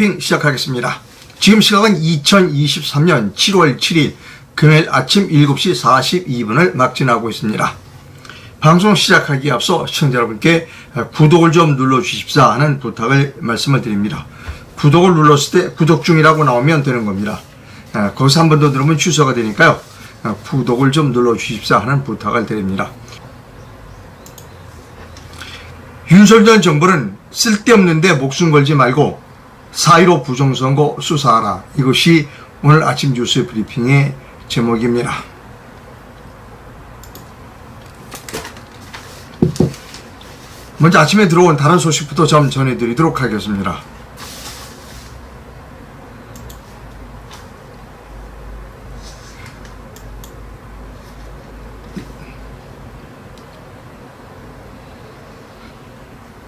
브리핑 시작하겠습니다. 지금 시각은 2023년 7월 7일 금요일 아침 7시 42분을 막 지나고 있습니다. 방송 시작하기에 앞서 시청자 여러분께 구독을 좀 눌러주십사 하는 부탁을 말씀을 드립니다. 구독을 눌렀을 때 구독 중이라고 나오면 되는 겁니다. 거기서 한 번 더 누르면 취소가 되니까요. 구독을 좀 눌러주십사 하는 부탁을 드립니다. 윤석열 정부는 쓸데없는데 목숨 걸지 말고 4.15 부정선거 수사하라. 이것이 오늘 아침 뉴스 브리핑의 제목입니다. 먼저 아침에 들어온 다른 소식부터 좀 전해드리도록 하겠습니다.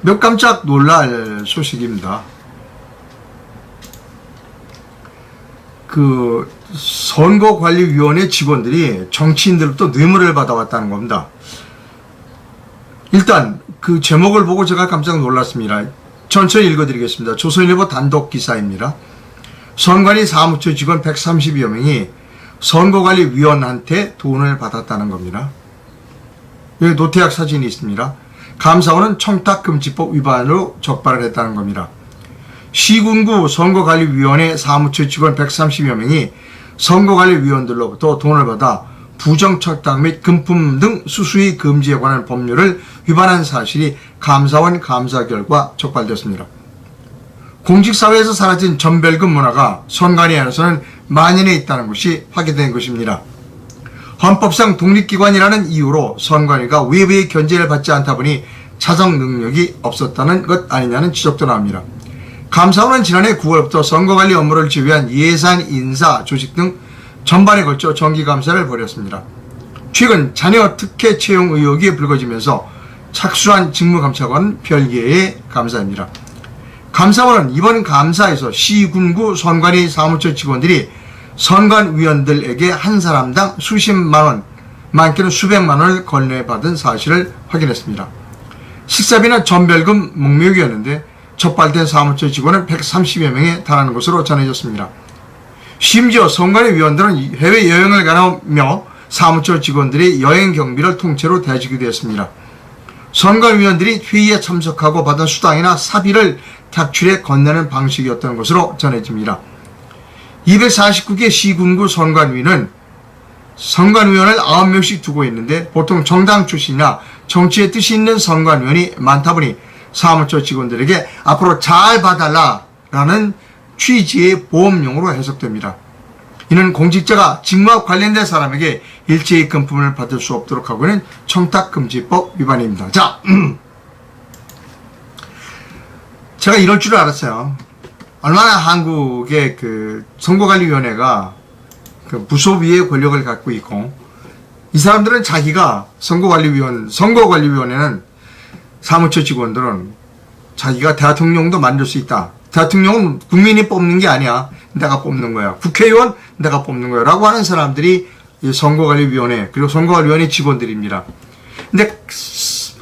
몇 깜짝 놀랄 소식입니다. 선거관리위원회 직원들이 정치인들로부터 뇌물을 받아왔다는 겁니다. 일단 그 제목을 보고 제가 깜짝 놀랐습니다. 천천히 읽어드리겠습니다. 조선일보 단독 기사입니다. 선관위 사무처 직원 130여 명이 선거관리위원한테 돈을 받았다는 겁니다. 여기 노태학 사진이 있습니다. 감사원은 청탁금지법 위반으로 적발을 했다는 겁니다. 시군구 선거관리위원회 사무처 직원 130여 명이 선거관리위원들로부터 돈을 받아 부정청탁 및 금품 등 수수의 금지에 관한 법률을 위반한 사실이 감사원 감사 결과 적발되었습니다. 공직사회에서 사라진 전별금 문화가 선관위 안에서는 만연해 있다는 것이 확인된 것입니다. 헌법상 독립기관이라는 이유로 선관위가 외부의 견제를 받지 않다 보니 자정 능력이 없었다는 것 아니냐는 지적도 나옵니다. 감사원은 지난해 9월부터 선거관리 업무를 지휘한 예산, 인사, 조직 등 전반에 걸쳐 정기감사를 벌였습니다. 최근 자녀 특혜 채용 의혹이 불거지면서 착수한 직무감사관은 별개의 감사입니다. 감사원은 이번 감사에서 시군구 선관위 사무처 직원들이 선관위원들에게 한 사람당 수십만원, 많게는 수백만원을 건네받은 사실을 확인했습니다. 식사비는 전별금 목록이었는데 적발된 사무처 직원은 130여 명에 달하는 것으로 전해졌습니다. 심지어 선관위 위원들은 해외여행을 가며 사무처 직원들이 여행 경비를 통째로 대주기도 했습니다. 선관위 위원들이 회의에 참석하고 받은 수당이나 사비를 탁출해 건네는 방식이었던 것으로 전해집니다. 249개 시군구 선관위는 선관위원을 9명씩 두고 있는데 보통 정당 출신이나 정치에 뜻이 있는 선관위원이 많다 보니 사무처 직원들에게 앞으로 잘 봐달라라는 취지의 보험용으로 해석됩니다. 이는 공직자가 직무와 관련된 사람에게 일체의 금품을 받을 수 없도록 하고 있는 청탁금지법 위반입니다. 자, 제가 이럴 줄 알았어요. 얼마나 한국의 선거관리위원회가 부소비의 권력을 갖고 있고, 이 사람들은 자기가 선거관리위원회는 사무처 직원들은 자기가 대통령도 만들 수 있다. 대통령은 국민이 뽑는 게 아니야. 내가 뽑는 거야. 국회의원 내가 뽑는 거야. 라고 하는 사람들이 선거관리위원회, 그리고 선거관리위원회 직원들입니다. 근데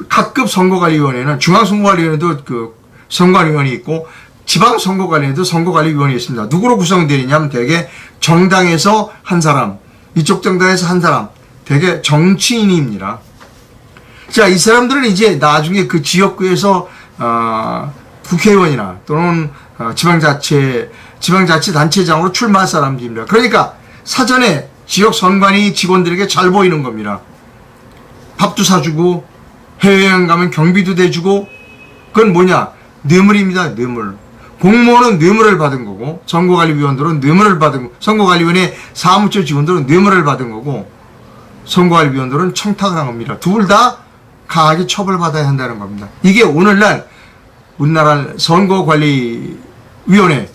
각급 선거관리위원회는 중앙선거관리위원회도 선거관리위원회 있고 지방선거관리위원회도 선거관리위원회 있습니다. 누구로 구성되느냐면 대개 정당에서 한 사람, 이쪽 정당에서 한 사람, 대개 정치인입니다. 자, 이 사람들은 이제 나중에 그 지역구에서 국회의원이나 또는 지방자치단체장으로 출마할 사람들입니다. 그러니까 사전에 지역 선관위 직원들에게 잘 보이는 겁니다. 밥도 사주고 해외여행 가면 경비도 대주고, 그건 뭐냐? 뇌물입니다. 뇌물. 공무원은 뇌물을 받은 거고, 선거관리위원들은 뇌물을 받은 거고, 선거관리위원회 사무처 직원들은 뇌물을 받은 거고, 선거관리위원들은 청탁을 한 겁니다. 둘 다 강하게 처벌받아야 한다는 겁니다. 이게 오늘날 우리나라 선거관리위원회의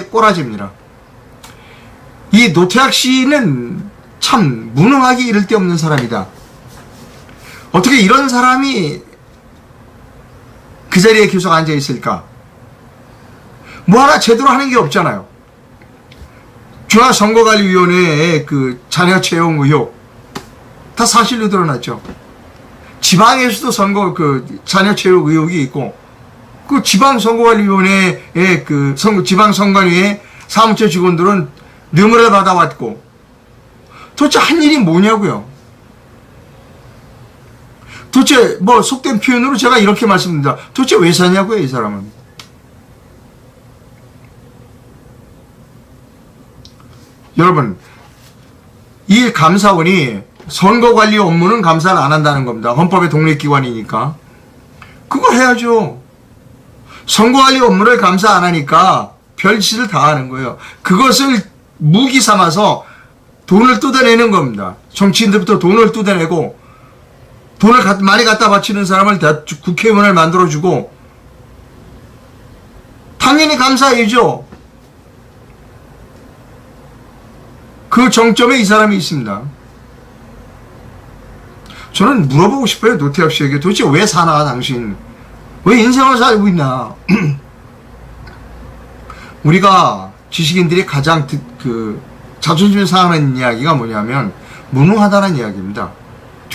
꼬라지입니다. 이 노태학 씨는 참 무능하기 이를 데 없는 사람이다. 어떻게 이런 사람이 그 자리에 계속 앉아 있을까? 뭐 하나 제대로 하는 게 없잖아요. 중앙선거관리위원회의 자녀 채용 의혹 다 사실로 드러났죠. 지방에서도 자녀 채용 의혹이 있고, 그 지방선거관리위원회의 지방선관위의 사무처 직원들은 뇌물을 받아왔고 도대체 한 일이 뭐냐고요. 도대체 뭐 속된 표현으로 제가 이렇게 말씀드립니다. 도대체 왜 사냐고요, 이 사람은. 여러분, 이 감사원이 선거관리 업무는 감사를 안 한다는 겁니다. 헌법의 독립기관이니까. 그거 해야죠. 선거관리 업무를 감사 안 하니까 별짓을 다 하는 거예요. 그것을 무기 삼아서 돈을 뜯어내는 겁니다. 정치인들부터 돈을 뜯어내고 돈을 많이 갖다 바치는 사람을 국회의원을 만들어주고 당연히 감사해야죠. 그 정점에 이 사람이 있습니다. 저는 물어보고 싶어요. 노태학 씨에게 도대체 왜 사나 당신. 왜 인생을 살고 있나. 우리가 지식인들이 가장 자존심 상하는 이야기가 뭐냐면 무능하다는 이야기입니다.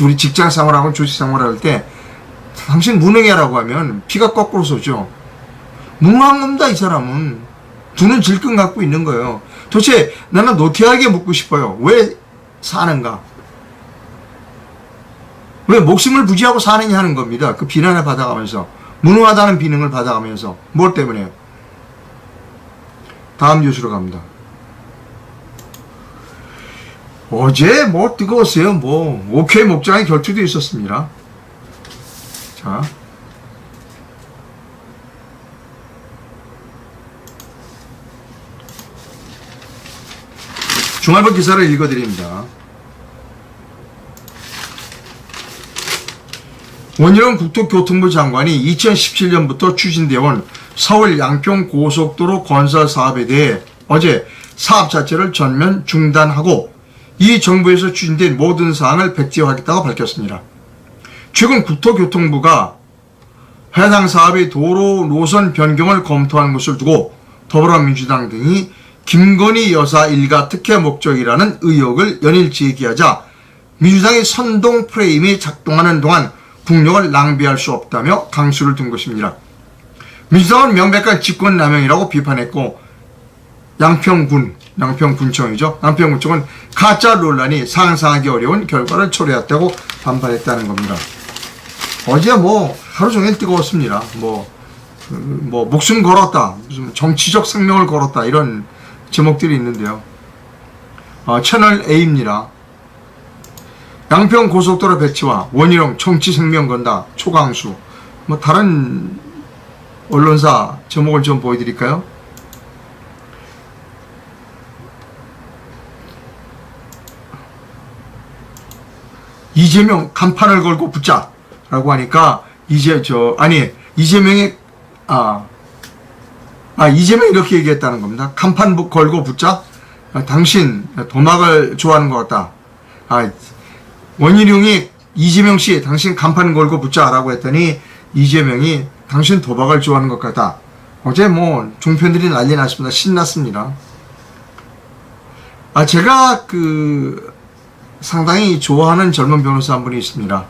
우리 직장 생활하고 조직 생활을 할 때 당신 무능해라고 하면 피가 거꾸로 쏘죠. 무능한 겁니다. 이 사람은. 두 눈 질끈 갖고 있는 거예요. 도대체 나는 노태학에게 묻고 싶어요. 왜 사는가? 왜 목숨을 부지하고 사느냐 하는 겁니다. 그 비난을 받아가면서. 무능하다는 비능을 받아가면서. 뭘 때문에? 다음 뉴스로 갑니다. 어제 뭐 뜨거웠어요. 뭐 옥회 목장의 결투도 있었습니다. 자, 중앙일보 기사를 읽어드립니다. 원희룡 국토교통부 장관이 2017년부터 추진되어온 서울 양평 고속도로 건설 사업에 대해 어제 사업 자체를 전면 중단하고 이 정부에서 추진된 모든 사항을 백지화하겠다고 밝혔습니다. 최근 국토교통부가 해당 사업의 도로 노선 변경을 검토하는 것을 두고 더불어민주당 등이 김건희 여사 일가 특혜 목적이라는 의혹을 연일 제기하자 민주당의 선동 프레임이 작동하는 동안 국력을 낭비할 수 없다며 강수를 둔 것입니다. 민주당은 명백한 직권남용이라고 비판했고 양평군청이죠. 양평군청은 가짜 논란이 상상하기 어려운 결과를 초래했다고 반발했다는 겁니다. 어제 뭐 하루 종일 뜨거웠습니다. 뭐 목숨 걸었다, 무슨 정치적 생명을 걸었다 이런 제목들이 있는데요. 채널 A입니다. 양평 고속도로 배치와 원희룡 정치 생명 건다 초강수. 뭐 다른 언론사 제목을 좀 보여드릴까요? 이재명 간판을 걸고 붙자라고 하니까 이재명이 이렇게 얘기했다는 겁니다. 간판 걸고 붙자. 당신 도막을 좋아하는 것 같다. 원희룡이 이재명 씨 당신 간판 걸고 붙자라고 했더니 이재명이 당신 도박을 좋아하는 것 같다. 어제 뭐 종편들이 난리 났습니다. 신났습니다. 제가 상당히 좋아하는 젊은 변호사 한 분이 있습니다.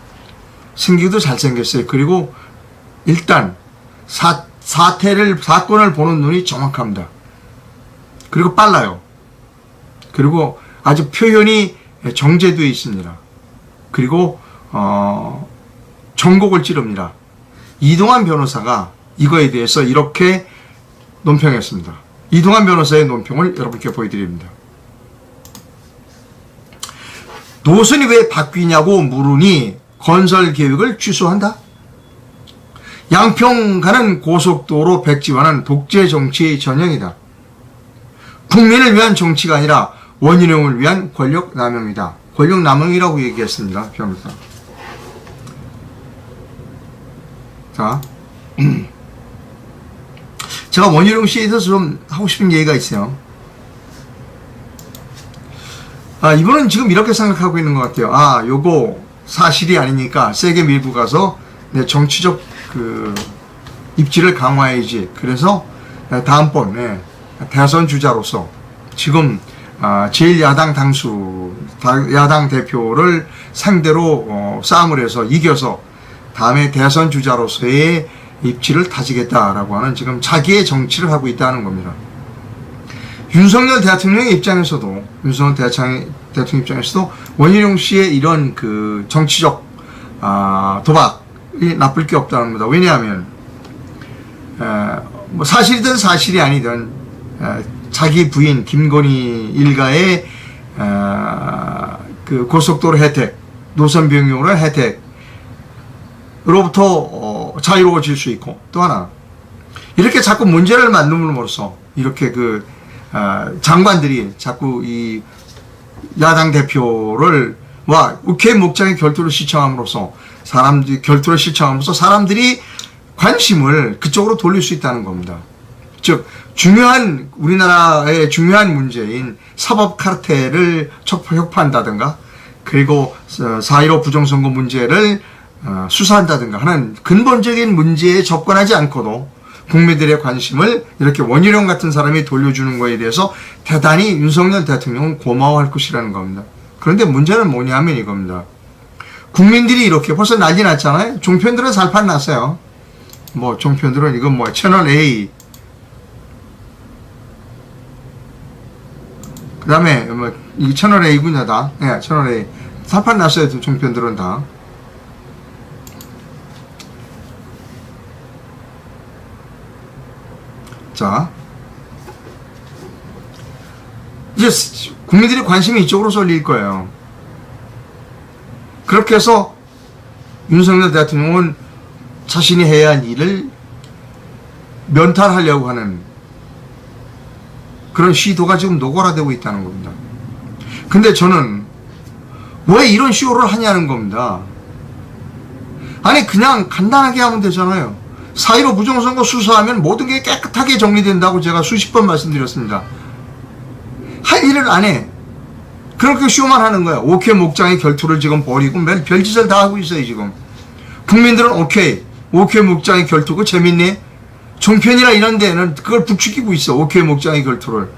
생기도 잘생겼어요. 그리고 일단 사건을 보는 눈이 정확합니다. 그리고 빨라요. 그리고 아주 표현이 정제되어 있습니다. 그리고 전곡을 찌릅니다. 이동환 변호사가 이거에 대해서 이렇게 논평했습니다. 이동환 변호사의 논평을 여러분께 보여드립니다. 노선이 왜 바뀌냐고 물으니 건설 계획을 취소한다? 양평 가는 고속도로 백지화는 독재 정치의 전형이다. 국민을 위한 정치가 아니라 원희룡을 위한 권력 남용이다. 권력 남용이라고 얘기했습니다. 변호사. 자, 제가 원희룡 씨에 대해서 좀 하고 싶은 얘기가 있어요. 이분은 지금 이렇게 생각하고 있는 것 같아요. 요거 사실이 아니니까 세게 밀고 가서 내 정치적 입지를 강화해야지. 그래서 다음번에 대선 주자로서 지금 제1야당 야당 대표를 상대로 싸움을 해서 이겨서 다음에 대선 주자로서의 입지를 다지겠다라고 하는 지금 자기의 정치를 하고 있다는 겁니다. 윤석열 대통령의 입장에서도 대통령 입장에서도 원희룡 씨의 이런 그 정치적 도박이 나쁠 게 없다는 겁니다. 왜냐하면 뭐 사실이든 사실이 아니든 자기 부인 김건희 일가의 그 고속도로 혜택, 노선 변경으로 혜택으로부터 자유로워질 수 있고, 또 하나 이렇게 자꾸 문제를 만듦으로써 이렇게 그 장관들이 자꾸 이 야당 대표를 국회 목장의 결투를 시청함으로써 사람들이 관심을 그쪽으로 돌릴 수 있다는 겁니다. 즉 우리나라의 중요한 문제인 사법 카르텔을 혁파한다든가, 그리고 4.15 부정선거 문제를 수사한다든가 하는 근본적인 문제에 접근하지 않고도 국민들의 관심을 이렇게 원희룡 같은 사람이 돌려주는 것에 대해서 대단히 윤석열 대통령은 고마워할 것이라는 겁니다. 그런데 문제는 뭐냐면 이겁니다. 국민들이 이렇게 벌써 난리 났잖아요. 종편들은 살판 났어요. 뭐 종편들은 이건 뭐 채널 A, 그 다음에 뭐 이 채널 A군요 다. 네, 채널 A 살판 났어요. 종편들은 다. 자, 이제 국민들의 관심이 이쪽으로 쏠릴 거예요. 그렇게 해서 윤석열 대통령은 자신이 해야 할 일을 면탈하려고 하는 그런 시도가 지금 노골화되고 있다는 겁니다. 근데 저는 왜 이런 쇼를 하냐는 겁니다. 아니 그냥 간단하게 하면 되잖아요. 4.15 부정선거 수사하면 모든 게 깨끗하게 정리된다고 제가 수십 번 말씀드렸습니다. 할 일을 안 해. 그렇게 쇼만 하는 거야. 오케이 목장의 결투를 지금 벌이고 별짓을 다 하고 있어요 지금. 국민들은 오케이 목장의 결투 그거 재밌네. 종편이나 이런 데는 그걸 부추기고 있어. 오케이 목장의 결투를.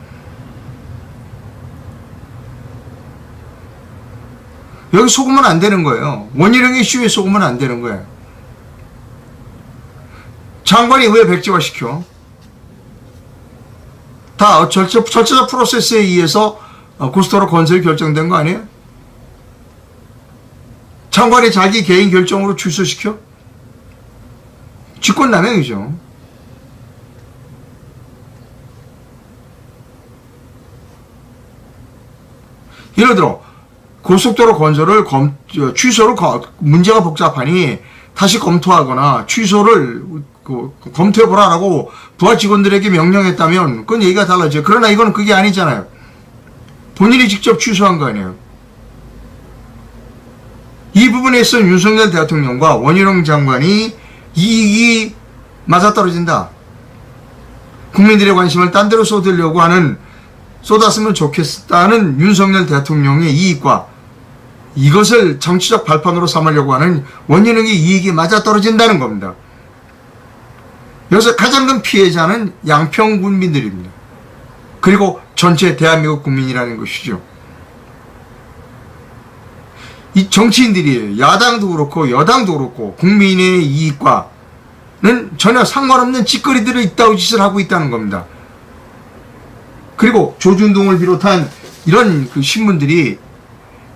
여기 속으면 안 되는 거예요. 원희룡의 쇼에 속으면 안 되는 거예요. 장관이 왜 백지화시켜? 다 절차적 프로세스에 의해서 고속도로 건설이 결정된 거 아니에요? 장관이 자기 개인 결정으로 취소시켜? 직권남용이죠. 예를 들어 고속도로 건설을 취소를 문제가 복잡하니 다시 검토하거나 취소를 검토해보라라고 부하 직원들에게 명령했다면 그건 얘기가 달라져요. 그러나 이건 그게 아니잖아요. 본인이 직접 취소한 거 아니에요. 이 부분에 있어 윤석열 대통령과 원희룡 장관이 이익이 맞아떨어진다. 국민들의 관심을 딴 데로 쏟았으면 좋겠다는 윤석열 대통령의 이익과 이것을 정치적 발판으로 삼으려고 하는 원희룡의 이익이 맞아떨어진다는 겁니다. 여기서 가장 큰 피해자는 양평 군민들입니다. 그리고 전체 대한민국 국민이라는 것이죠. 이 정치인들이 야당도 그렇고 여당도 그렇고 국민의 이익과는 전혀 상관없는 짓거리들을 있다고 짓을 하고 있다는 겁니다. 그리고 조준동을 비롯한 이런 그 신문들이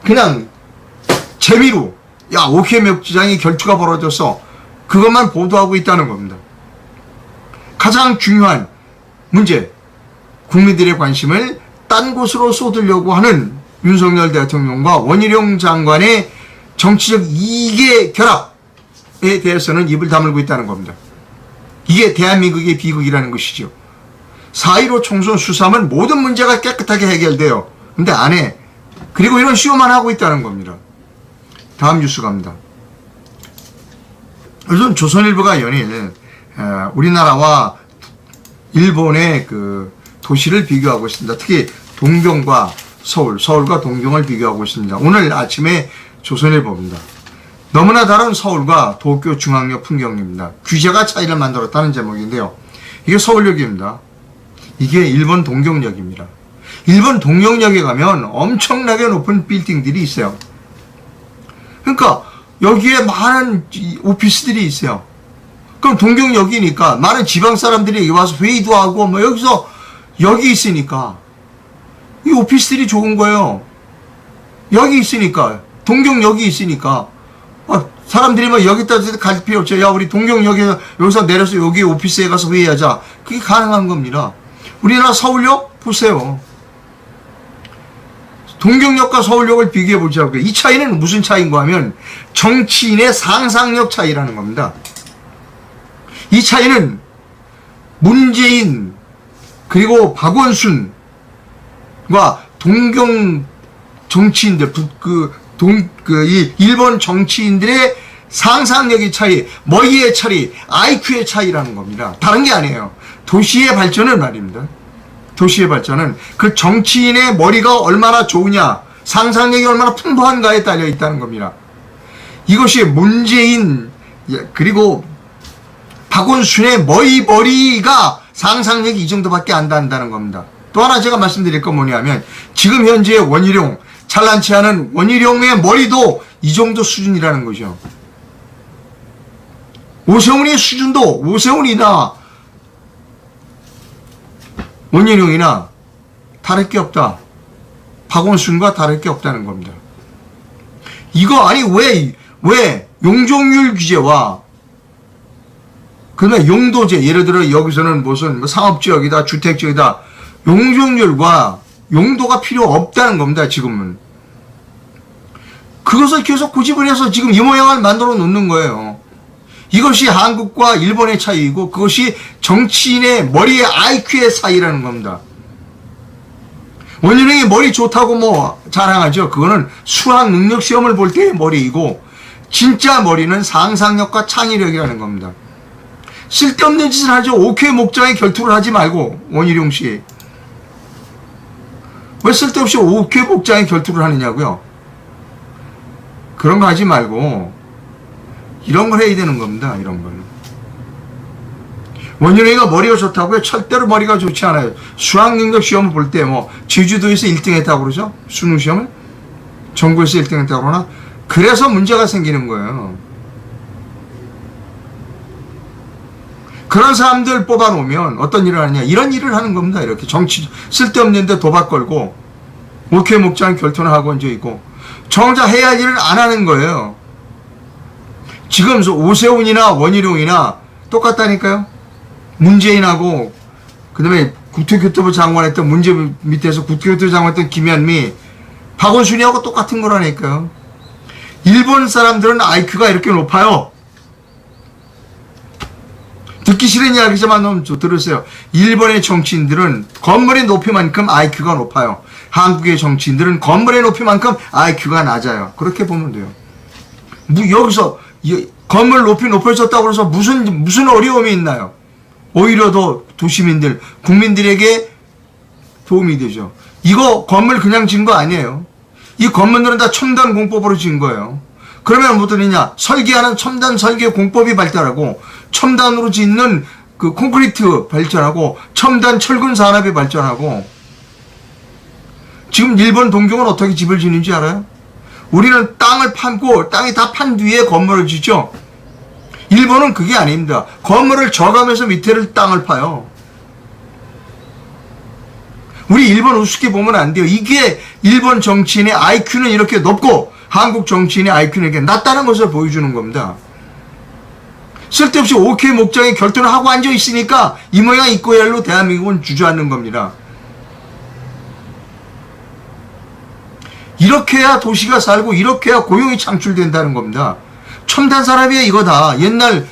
그냥 재미로 오케이 목장의 결투가 벌어져서 그것만 보도하고 있다는 겁니다. 가장 중요한 문제, 국민들의 관심을 딴 곳으로 쏟으려고 하는 윤석열 대통령과 원희룡 장관의 정치적 이익의 결합에 대해서는 입을 다물고 있다는 겁니다. 이게 대한민국의 비극이라는 것이죠. 4.15 총선 수사하면 모든 문제가 깨끗하게 해결돼요. 근데 안 해. 그리고 이런 쇼만 하고 있다는 겁니다. 다음 뉴스 갑니다. 요즘 조선일보가 연일 우리나라와 일본의 그 도시를 비교하고 있습니다. 특히 동경과 서울과 동경을 비교하고 있습니다. 오늘 아침에 조선일보입니다. 너무나 다른 서울과 도쿄 중앙역 풍경입니다. 규제가 차이를 만들었다는 제목인데요. 이게 서울역입니다. 이게 일본 동경역입니다. 일본 동경역에 가면 엄청나게 높은 빌딩들이 있어요. 그러니까 여기에 많은 오피스들이 있어요. 그럼 동경역이니까 많은 지방 사람들이 와서 회의도 하고 뭐 여기서 여기 있으니까 이 오피스들이 좋은 거예요. 여기 있으니까 동경역이 있으니까 사람들이 막 여기다 갈 필요 없죠. 야 우리 동경역에서 여기서 내려서 여기 오피스에 가서 회의하자. 그게 가능한 겁니다. 우리나라 서울역 보세요. 동경역과 서울역을 비교해 보자고요. 이 차이는 무슨 차이인가 하면 정치인의 상상력 차이라는 겁니다. 이 차이는 문재인 그리고 박원순과 동경 정치인들 이 일본 정치인들의 상상력의 차이, 머리의 차이, IQ의 차이라는 겁니다. 다른 게 아니에요. 도시의 발전은 말입니다. 도시의 발전은 그 정치인의 머리가 얼마나 좋으냐, 상상력이 얼마나 풍부한가에 달려 있다는 겁니다. 이것이 문재인 그리고 박원순의 머리가 상상력이 이 정도밖에 안 된다는 겁니다. 또 하나 제가 말씀드릴 건 뭐냐면 지금 현재 원희룡, 찬란치 않은 원희룡의 머리도 이 정도 수준이라는 거죠. 오세훈의 수준도 오세훈이나 원희룡이나 다를 게 없다. 박원순과 다를 게 없다는 겁니다. 이거 아니 왜 용적률 규제와 그다음에 용도제, 예를 들어 여기서는 무슨 뭐 상업지역이다, 주택지역이다, 용적률과 용도가 필요 없다는 겁니다. 지금은 그것을 계속 고집을 해서 지금 이 모양을 만들어 놓는 거예요. 이것이 한국과 일본의 차이이고 그것이 정치인의 머리의 IQ의 차이라는 겁니다. 원희룡이 머리 좋다고 뭐 자랑하죠. 그거는 수학 능력 시험을 볼 때의 머리이고 진짜 머리는 상상력과 창의력이라는 겁니다. 쓸데없는 짓을 하죠. 옥회 목장에 결투를 하지 말고 원희룡 씨. 왜 쓸데없이 옥회 목장에 결투를 하느냐고요. 그런 거 하지 말고 이런 걸 해야 되는 겁니다. 이런 걸. 원희룡이가 머리가 좋다고요? 절대로 머리가 좋지 않아요. 수학능력 시험을 볼 때 뭐 제주도에서 1등 했다고 그러죠? 수능 시험을? 전국에서 1등 했다고 그러나? 그래서 문제가 생기는 거예요. 그런 사람들 뽑아놓으면 어떤 일을 하느냐? 이런 일을 하는 겁니다. 이렇게 정치 쓸데없는데 도박 걸고 옥회 목장 결투나 하고 앉아 있고 정작 해야 할 일을 안 하는 거예요. 지금 오세훈이나 원희룡이나 똑같다니까요. 문재인하고 그다음에 국토교통부 장관했던 문재인 밑에서 국토교통부 장관했던 김현미, 박원순이하고 똑같은 거라니까요. 일본 사람들은 IQ가 이렇게 높아요. 듣기 싫은 이야기지만 좀 들으세요. 일본의 정치인들은 건물의 높이만큼 IQ가 높아요. 한국의 정치인들은 건물의 높이만큼 IQ가 낮아요. 그렇게 보면 돼요. 여기서 건물 높이 높여졌다고 해서 무슨 어려움이 있나요? 오히려 더 도시민들, 국민들에게 도움이 되죠. 이거 건물 그냥 지은 거 아니에요. 이 건물들은 다 첨단 공법으로 지은 거예요. 그러면 뭐 되느냐? 설계하는 첨단 설계 공법이 발달하고 첨단으로 짓는 그 콘크리트 발전하고 첨단 철근 산업이 발전하고 지금 일본 동경은 어떻게 집을 짓는지 알아요? 우리는 땅을 파고 땅이 다 판 뒤에 건물을 짓죠. 일본은 그게 아닙니다. 건물을 져가면서 밑에를 땅을 파요. 우리 일본 우습게 보면 안 돼요. 이게 일본 정치인의 IQ는 이렇게 높고 한국 정치인의 IQ는 이렇게 낮다는 것을 보여주는 겁니다. 쓸데없이 옥회 목장에 결투를 하고 앉아 있으니까 이 모양 이 꼴로 대한민국은 주저앉는 겁니다. 이렇게 해야 도시가 살고 이렇게 해야 고용이 창출된다는 겁니다. 첨단 산업이 이거다. 옛날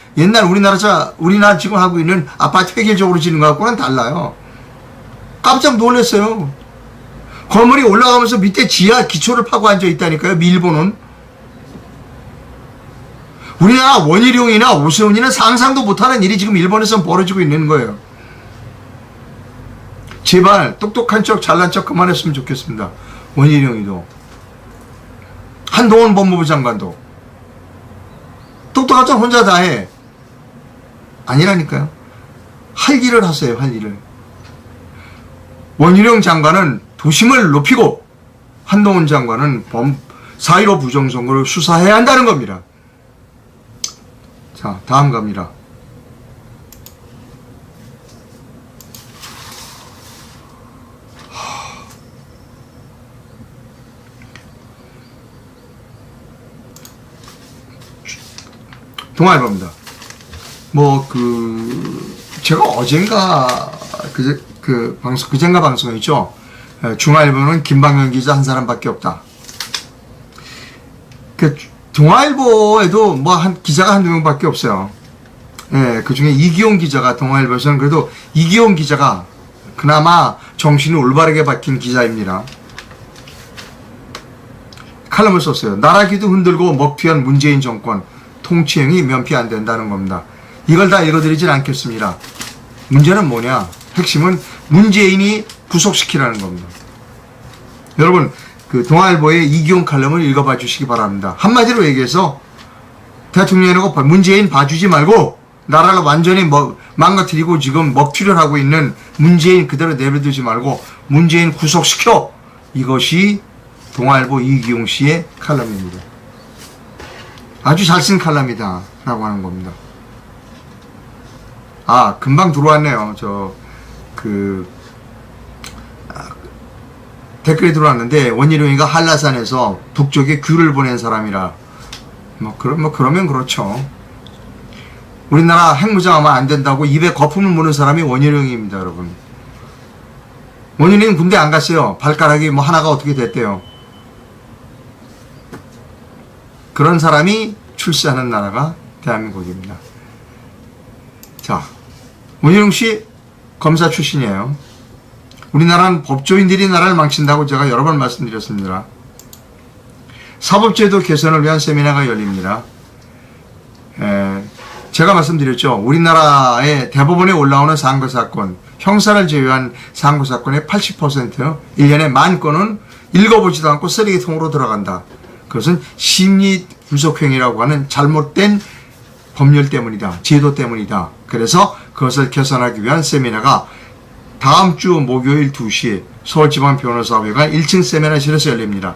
우리나라 지금 하고 있는 아파트 획일적으로 짓는 거하고는 달라요. 깜짝 놀랐어요. 건물이 올라가면서 밑에 지하 기초를 파고 앉아 있다니까요. 일본은. 우리나라 원희룡이나 오세훈이는 상상도 못하는 일이 지금 일본에서 벌어지고 있는 거예요. 제발 똑똑한 척 잘난 척 그만했으면 좋겠습니다. 원희룡이도 한동훈 법무부 장관도 똑똑한 척 혼자 다 해. 아니라니까요. 할 일을 하세요. 할 일을. 원희룡 장관은 도심을 높이고 한동훈 장관은 4.15 부정선거를 수사해야 한다는 겁니다. 자, 다음 갑니다. 동아일보입니다. 제가 어젠가 그젠가 방송했죠. 중앙일보는 김방현 기자 한 사람밖에 없다. 동아일보에도 기자가 한두 명밖에 없어요. 예, 그 중에 이기용 기자가 동아일보에서는 그래도 이기용 기자가 그나마 정신이 올바르게 박힌 기자입니다. 칼럼을 썼어요. 나라기도 흔들고 먹튀한 문재인 정권 통치행위 면피 안 된다는 겁니다. 이걸 다 읽어드리진 않겠습니다. 문제는 뭐냐? 핵심은 문재인이 구속시키라는 겁니다. 여러분, 동아일보의 이기용 칼럼을 읽어봐 주시기 바랍니다. 한마디로 얘기해서 대통령이라고 문재인 봐주지 말고 나라를 완전히 망가뜨리고 지금 먹튀를 하고 있는 문재인 그대로 내버려두지 말고 문재인 구속시켜. 이것이 동아일보 이기용 씨의 칼럼입니다. 아주 잘 쓴 칼럼이다 라고 하는 겁니다. 금방 들어왔네요. 댓글이 들어왔는데 원희룡이가 한라산에서 북쪽에 귤을 보낸 사람이라 그러면 그렇죠. 우리나라 핵무장하면 안 된다고 입에 거품을 무는 사람이 원희룡입니다. 여러분, 원희룡 군대 안 갔어요. 발가락이 하나가 어떻게 됐대요. 그런 사람이 출세하는 나라가 대한민국입니다. 자, 원희룡 씨 검사 출신이에요. 우리나라는 법조인들이 나라를 망친다고 제가 여러 번 말씀드렸습니다. 사법제도 개선을 위한 세미나가 열립니다. 제가 말씀드렸죠. 우리나라의 대법원에 올라오는 상고사건, 형사를 제외한 상고사건의 80%, 1년에 10,000건은 읽어보지도 않고 쓰레기통으로 들어간다. 그것은 심리 불속행위라고 하는 잘못된 법률 때문이다. 제도 때문이다. 그래서 그것을 개선하기 위한 세미나가 다음 주 목요일 2시 서울지방변호사회관 1층 세미나실에서 열립니다.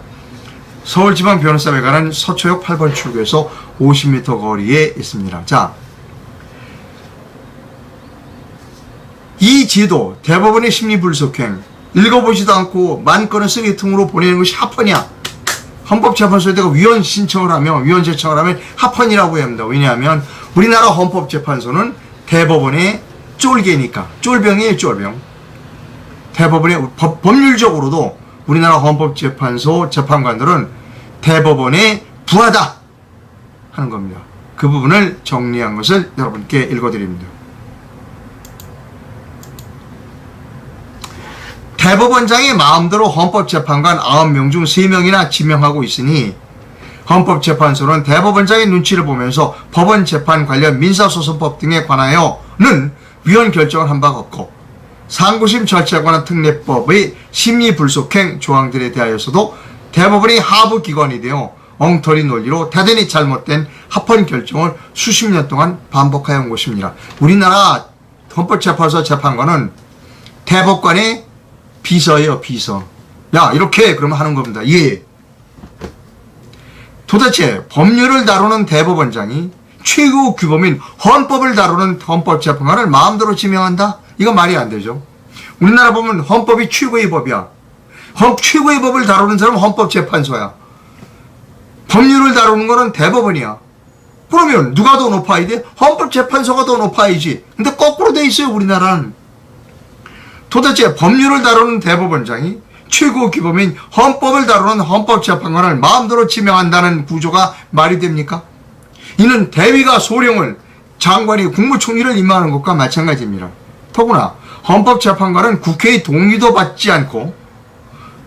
서울지방변호사회관은 서초역 8번 출구에서 50m 거리에 있습니다. 자, 이 제도, 대법원의 심리불속행, 읽어보지도 않고 10,000건을 쓰레기통으로 보내는 것이 합헌이야. 헌법재판소에다가 위헌 신청을 하면, 위헌 제청을 하면 합헌이라고 합니다. 왜냐하면 우리나라 헌법재판소는 대법원의 쫄개니까. 쫄병이에요, 쫄병. 대법원의 법률적으로도 우리나라 헌법재판소 재판관들은 대법원의 부하다 하는 겁니다. 그 부분을 정리한 것을 여러분께 읽어드립니다. 대법원장이 마음대로 헌법재판관 9명 중 3명이나 지명하고 있으니 헌법재판소는 대법원장의 눈치를 보면서 법원 재판 관련 민사소송법 등에 관하여는 위헌 결정을 한 바가 없고 상고심 절차에 관한 특례법의 심리불속행 조항들에 대하여서도 대법원이 하부기관이 되어 엉터리 논리로 대단히 잘못된 합헌 결정을 수십 년 동안 반복하여 온 것입니다. 우리나라 헌법재판소 재판관은 대법관의 비서예요, 비서. 야, 이렇게 그러면 하는 겁니다. 예. 도대체 법률을 다루는 대법원장이 최고 규범인 헌법을 다루는 헌법재판관을 마음대로 지명한다? 이건 말이 안 되죠. 우리나라 보면 헌법이 최고의 법이야. 최고의 법을 다루는 사람은 헌법재판소야. 법률을 다루는 거는 대법원이야. 그러면 누가 더 높아야 돼? 헌법재판소가 더 높아야지. 근데 거꾸로 돼 있어요, 우리나라는. 도대체 법률을 다루는 대법원장이 최고 규범인 헌법을 다루는 헌법재판관을 마음대로 지명한다는 구조가 말이 됩니까? 이는 대위가 소령을, 장관이 국무총리를 임명하는 것과 마찬가지입니다. 더구나 헌법재판관은 국회의 동의도 받지 않고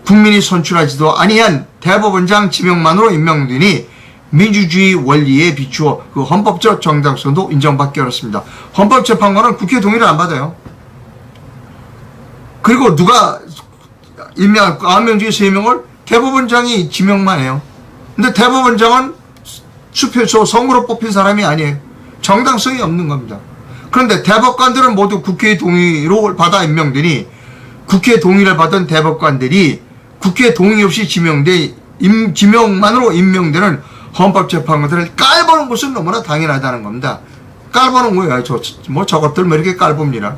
국민이 선출하지도 아니한 대법원장 지명만으로 임명되니 민주주의 원리에 비추어 그 헌법적 정당성도 인정받기 어렵습니다. 헌법재판관은 국회 동의를 안 받아요. 그리고 누가 임명할 9명 중에 3명을 대법원장이 지명만 해요. 근데 대법원장은 수표소 선거로 뽑힌 사람이 아니에요. 정당성이 없는 겁니다. 그런데 대법관들은 모두 국회의 동의로 받아 임명되니 국회 동의를 받은 대법관들이 국회 동의 없이 지명만으로 임명되는 헌법재판관들을 깔보는 것은 너무나 당연하다는 겁니다. 깔보는 거예요. 저것들 왜 이렇게 깔봅니다.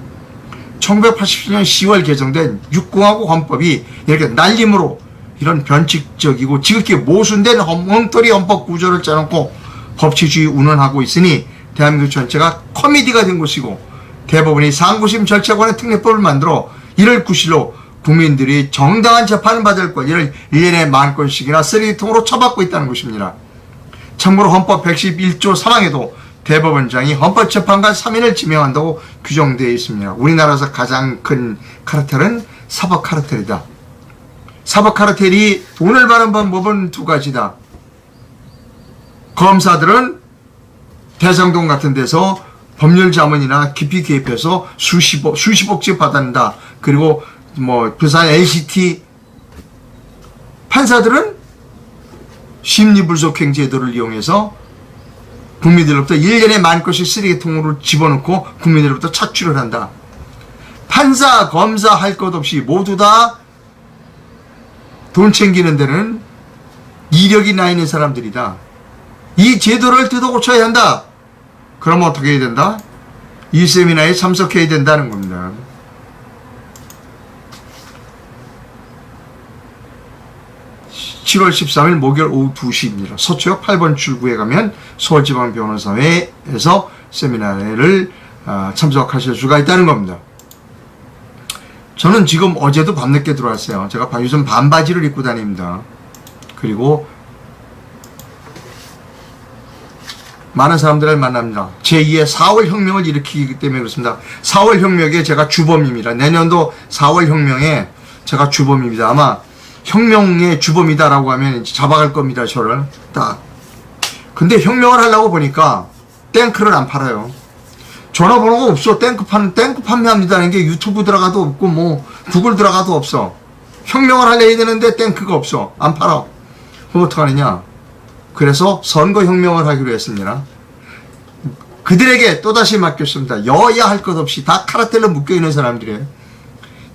1987년 10월 개정된 육공화국 헌법이 이렇게 날림으로 이런 변칙적이고 지극히 모순된 엉터리 헌법 구조를 짜놓고 법치주의 운운하고 있으니 대한민국 전체가 코미디가 된 곳이고 대법원이 상고심 절차관의 특례법을 만들어 이를 구실로 국민들이 정당한 재판을 받을 권리를 1년에 10,000건씩이나 쓰레기통으로 처받고 있다는 것입니다. 참고로 헌법 111조 3항에도 대법원장이 헌법재판관 3인을 지명한다고 규정되어 있습니다. 우리나라에서 가장 큰 카르텔은 사법 카르텔이다. 사법 카르텔이 돈을 버는 방법은 두 가지다. 검사들은 대성동 같은 데서 법률 자문이나 깊이 개입해서 수십억씩 받아낸다. 그리고 부산 NCT 판사들은 심리불속행 제도를 이용해서 국민들로부터 1년에 10,000건씩 쓰레기통으로 집어넣고 국민들로부터 착취를 한다. 판사, 검사 할 것 없이 모두 다 돈 챙기는 데는 이력이 나 있는 사람들이다. 이 제도를 뜯어 고쳐야 한다. 그러면 어떻게 해야 된다? 이 세미나에 참석해야 된다는 겁니다. (7월 13일) 목요일 오후 2시입니다. 서초역 8번 출구에 가면 서울지방변호사회에서 세미나를 참석하실 수가 있다는 겁니다. 저는 지금 어제도 밤늦게 들어왔어요. 제가 요즘 반바지를 입고 다닙니다. 그리고 많은 사람들을 만납니다. 제2의 4월 혁명을 일으키기 때문에 그렇습니다. 4월 혁명에 제가 주범입니다. 내년도 4월 혁명에 제가 주범입니다. 아마 혁명의 주범이다라고 하면 잡아갈 겁니다. 저를 딱. 근데 혁명을 하려고 보니까 탱크를 안 팔아요. 전화번호가 없어. 탱크 판매합니다는 게 유튜브 들어가도 없고 구글 들어가도 없어. 혁명을 하려야 되는데 탱크가 없어. 안 팔아. 그럼 어떡하느냐. 그래서 선거혁명을 하기로 했습니다. 그들에게 또다시 맡겼습니다. 여야 할 것 없이 다 카르텔로 묶여있는 사람들이에요.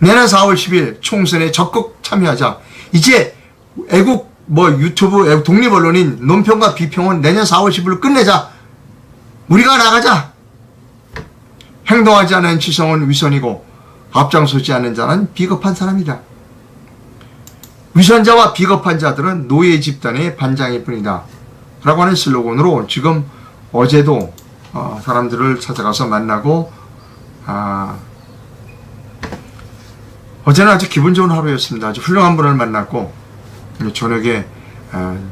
내년 4월 10일 총선에 적극 참여하자. 이제 애국 유튜브 독립언론인 논평과 비평은 내년 4월 10일로 끝내자. 우리가 나가자. 행동하지 않은 지성은 위선이고 앞장서지 않는 자는 비겁한 사람이다. 위선자와 비겁한 자들은 노예 집단의 반장일 뿐이다. 라고 하는 슬로건으로 지금 어제도 사람들을 찾아가서 만나고 어제는 아주 기분 좋은 하루였습니다. 아주 훌륭한 분을 만났고 저녁에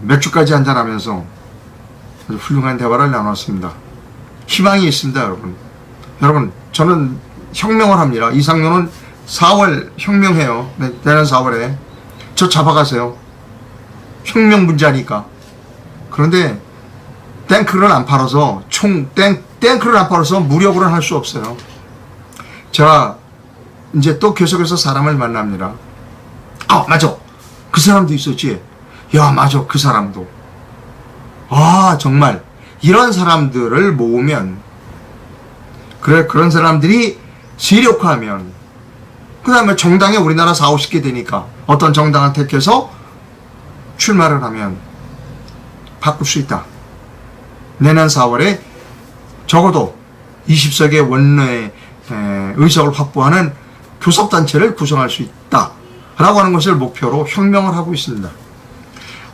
맥주까지 한잔하면서 아주 훌륭한 대화를 나눴습니다. 희망이 있습니다. 여러분 저는 혁명을 합니다. 이상로는 4월 혁명해요. 내년 4월에 저 잡아가세요. 혁명 분자니까. 그런데 탱크를 안 팔아서 탱크를 안 팔아서 무력으로는 할 수 없어요. 제가 이제 또 계속해서 사람을 만납니다. 맞아. 그 사람도 있었지. 야, 맞아. 그 사람도. 정말 이런 사람들을 모으면 그런 사람들이 세력화하면 그 다음에 정당에 우리나라 4, 50개 되니까 어떤 정당을 택해서 출마를 하면 바꿀 수 있다. 내년 4월에 적어도 20석의 원내 의석을 확보하는 교섭단체를 구성할 수 있다. 라고 하는 것을 목표로 혁명을 하고 있습니다.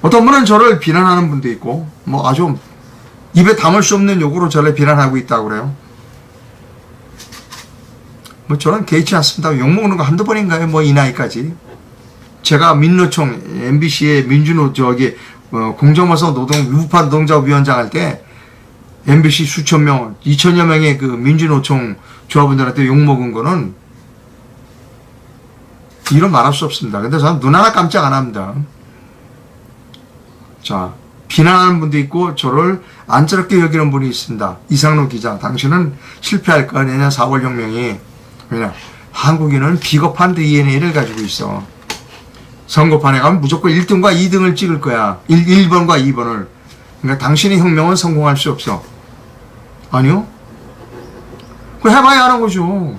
어떤 분은 저를 비난하는 분도 있고 아주 입에 담을 수 없는 욕으로 저를 비난하고 있다고 그래요. 저는 개의치 않습니다. 욕먹는 거 한두 번인가요? 이 나이까지. 제가 민노총, MBC의 공정방송 위부파 노동자 위원장 할 때 MBC 수천 명, 2천여 명의 그 민주노총 조합원들한테 욕먹은 거는 이런 말할 수 없습니다. 근데 저는 눈 하나 깜짝 안 합니다. 자, 비난하는 분도 있고 저를 안쓰럽게 여기는 분이 있습니다. 이상로 기자, 당신은 실패할 거야. 내년 4월 혁명이. 왜냐? 한국인은 비겁한 DNA를 가지고 있어. 선거판에 가면 무조건 1등과 2등을 찍을 거야. 1번과 2번을. 그러니까 당신의 혁명은 성공할 수 없어. 아니요? 그거 해봐야 하는 거죠.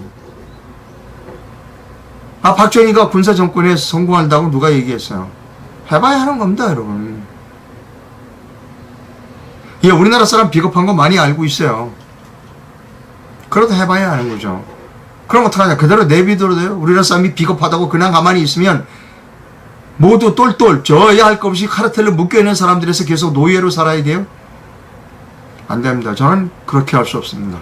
박정희가 군사정권에 성공한다고 누가 얘기했어요? 해봐야 하는 겁니다, 여러분. 우리나라 사람 비겁한 거 많이 알고 있어요. 그래도 해봐야 하는 거죠. 그럼 어떡하냐? 그대로 내비둬도 돼요? 우리나라 사람이 비겁하다고 그냥 가만히 있으면 모두 똘똘 저야 할 것 없이 카르텔로 묶여있는 사람들에서 계속 노예로 살아야 돼요? 안 됩니다. 저는 그렇게 할 수 없습니다.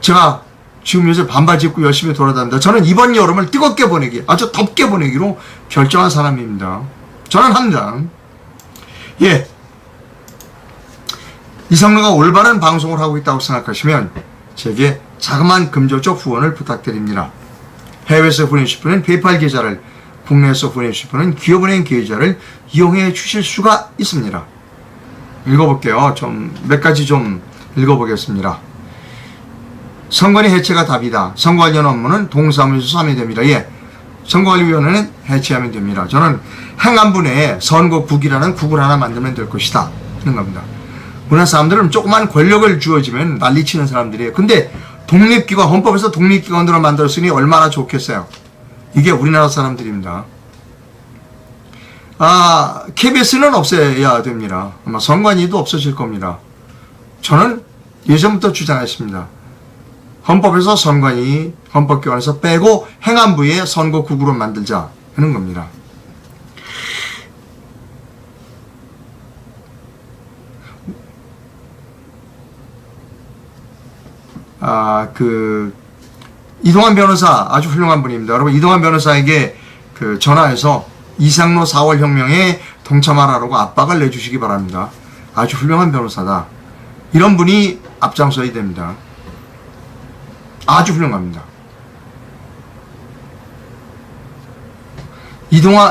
제가 지금 요새 반바지 입고 열심히 돌아다닙니다. 저는 이번 여름을 뜨겁게 보내기, 아주 덥게 보내기로 결정한 사람입니다. 저는 항상, 예, 이상로가 올바른 방송을 하고 있다고 생각하시면 제게 자그마한 금전적 후원을 부탁드립니다. 해외에서 보내주실 분은 페이팔 계좌를, 국내에서 보내주실 분은 기업은행 계좌를 이용해 주실 수가 있습니다. 읽어볼게요. 몇 가지 좀 읽어보겠습니다. 선관위 해체가 답이다. 선거 관련 업무는 동사무소에서 하면 됩니다. 예, 선거관리위원회는 해체하면 됩니다. 저는 행안부 내에 선거국이라는 국을 하나 만들면 될 것이다 하는 겁니다. 우리나라 사람들은 조그만 권력을 주어지면 난리치는 사람들이에요. 근데 독립기관, 헌법에서 독립기관으로 만들었으니 얼마나 좋겠어요. 이게 우리나라 사람들입니다. KBS는 없애야 됩니다. 아마 선관위도 없어질 겁니다. 저는 예전부터 주장했습니다. 헌법에서 선관위, 헌법기관에서 빼고 행안부의 선거국으로 만들자 하는 겁니다. 이동환 변호사 아주 훌륭한 분입니다. 여러분, 이동환 변호사에게 전화해서 이상로 4월 혁명에 동참하라고 압박을 내주시기 바랍니다. 아주 훌륭한 변호사다. 이런 분이 앞장서야 됩니다. 아주 훌륭합니다.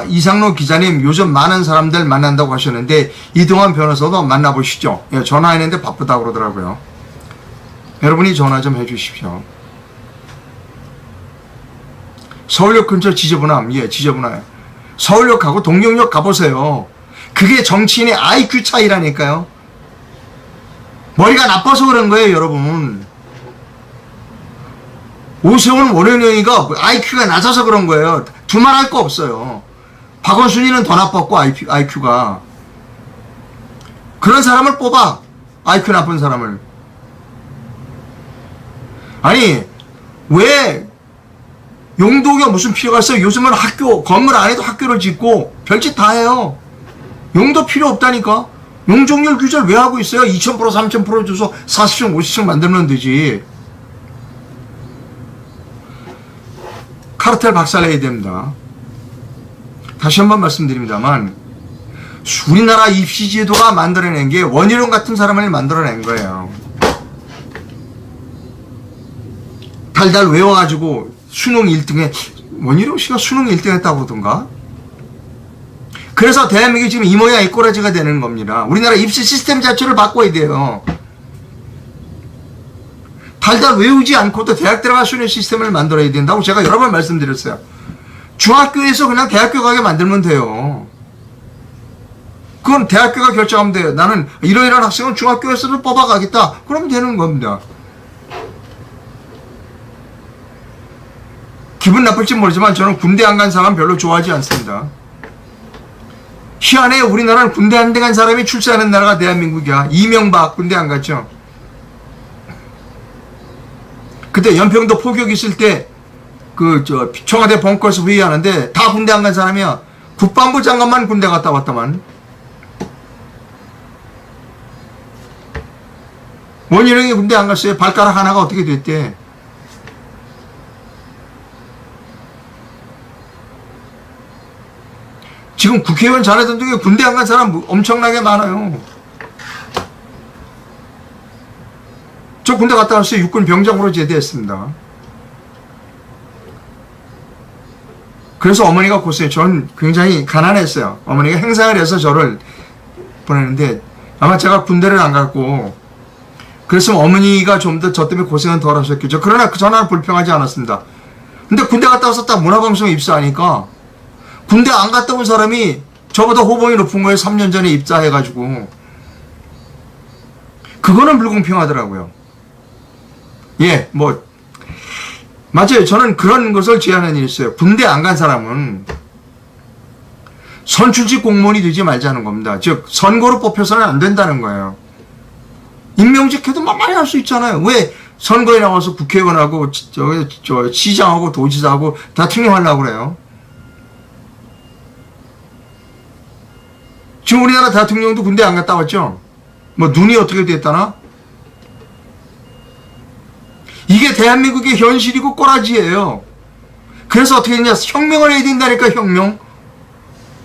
이상로 기자님, 요즘 많은 사람들 만난다고 하셨는데 이동환 변호사도 만나보시죠. 예, 전화했는데 바쁘다고 그러더라고요. 여러분이 전화 좀 해주십시오. 서울역 근처 지저분함, 예, 지저분해요. 서울역하고 동경역 가보세요. 그게 정치인의 IQ 차이라니까요. 머리가 나빠서 그런 거예요, 여러분. 오세훈 원효영이가 IQ가 낮아서 그런 거예요. 두말할 거 없어요. 박원순이는 더 나빴고, IQ가. 그런 사람을 뽑아. IQ 나쁜 사람을. 아니, 왜 용도가 무슨 필요가 있어요? 요즘은 건물 안에도 학교를 짓고 별짓 다 해요. 용도 필요 없다니까. 용적률 규제를 왜 하고 있어요? 2000%, 3000% 줘서 40층, 50층 만들면 되지. 카르텔 박살내야 됩니다. 다시 한번 말씀드립니다만, 우리나라 입시제도가 만들어낸 게 원희룡 같은 사람을 만들어낸 거예요. 달달 외워가지고 수능 1등에, 원희룡 씨가 수능 1등 했다고 그러던가? 그래서 대한민국이 지금 이 모양 이 꼬라지가 되는 겁니다. 우리나라 입시 시스템 자체를 바꿔야 돼요. 달달 외우지 않고도 대학 들어갈 수 있는 시스템을 만들어야 된다고 제가 여러 번 말씀드렸어요. 중학교에서 그냥 대학교 가게 만들면 돼요. 그건 대학교가 결정하면 돼요. 나는 이러이러한 학생은 중학교에서도 뽑아가겠다. 그러면 되는 겁니다. 기분 나쁠지 모르지만 저는 군대 안 간 사람 별로 좋아하지 않습니다. 희한해. 우리나라는 군대 안 간 사람이 출세하는 나라가 대한민국이야. 이명박 군대 안 갔죠. 그때 연평도 포격 있을 때 청와대 벙커에서 회의하는데 다 군대 안 간 사람이야. 국방부 장관만 군대 갔다 왔다만. 원희룡이 군대 안 갔어요. 발가락 하나가 어떻게 됐대. 지금 국회의원 자네들 중에 군대 안 간 사람 엄청나게 많아요. 저 군대 갔다 왔어요. 육군 병장으로 제대했습니다. 그래서 어머니가 고생해요. 전 굉장히 가난했어요. 어머니가 행상을 해서 저를 보내는데 아마 제가 군대를 안 갔고 그래서 어머니가 좀 더 저 때문에 고생은 덜 하셨겠죠. 그러나 저는 불평하지 않았습니다. 근데 군대 갔다 와서 딱 문화방송에 입사하니까 군대 안 갔다 온 사람이 저보다 호봉이 높은 거예요. 3년 전에 입사해가지고. 그거는 불공평하더라고요. 예, 맞아요. 저는 그런 것을 제안한 일이 있어요. 군대 안 간 사람은 선출직 공무원이 되지 말자는 겁니다. 즉, 선거로 뽑혀서는 안 된다는 거예요. 임명직해도 많이 할 수 있잖아요. 왜 선거에 나와서 국회의원하고, 시장하고 도지사하고 대통령 하려고 그래요? 지금 우리나라 대통령도 군대 안 갔다 왔죠? 뭐 눈이 어떻게 됐다나? 이게 대한민국의 현실이고 꼬라지예요. 그래서 어떻게 했냐? 혁명을 해야 된다니까, 혁명.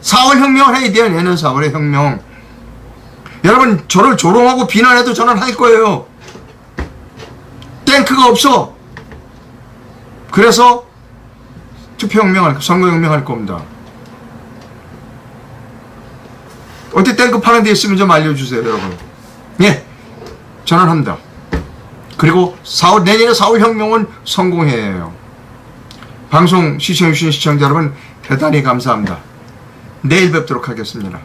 4월 혁명을 해야 돼요. 내년 4월에 혁명. 여러분, 저를 조롱하고 비난해도 저는 할 거예요. 탱크가 없어. 그래서 선거혁명 할 겁니다. 어디 탱크 파는 데 있으면 좀 알려주세요, 여러분. 예, 저는 합니다. 그리고 내년에 4월 혁명은 성공해야 해요. 방송 시청해주신 시청자 여러분, 대단히 감사합니다. 내일 뵙도록 하겠습니다.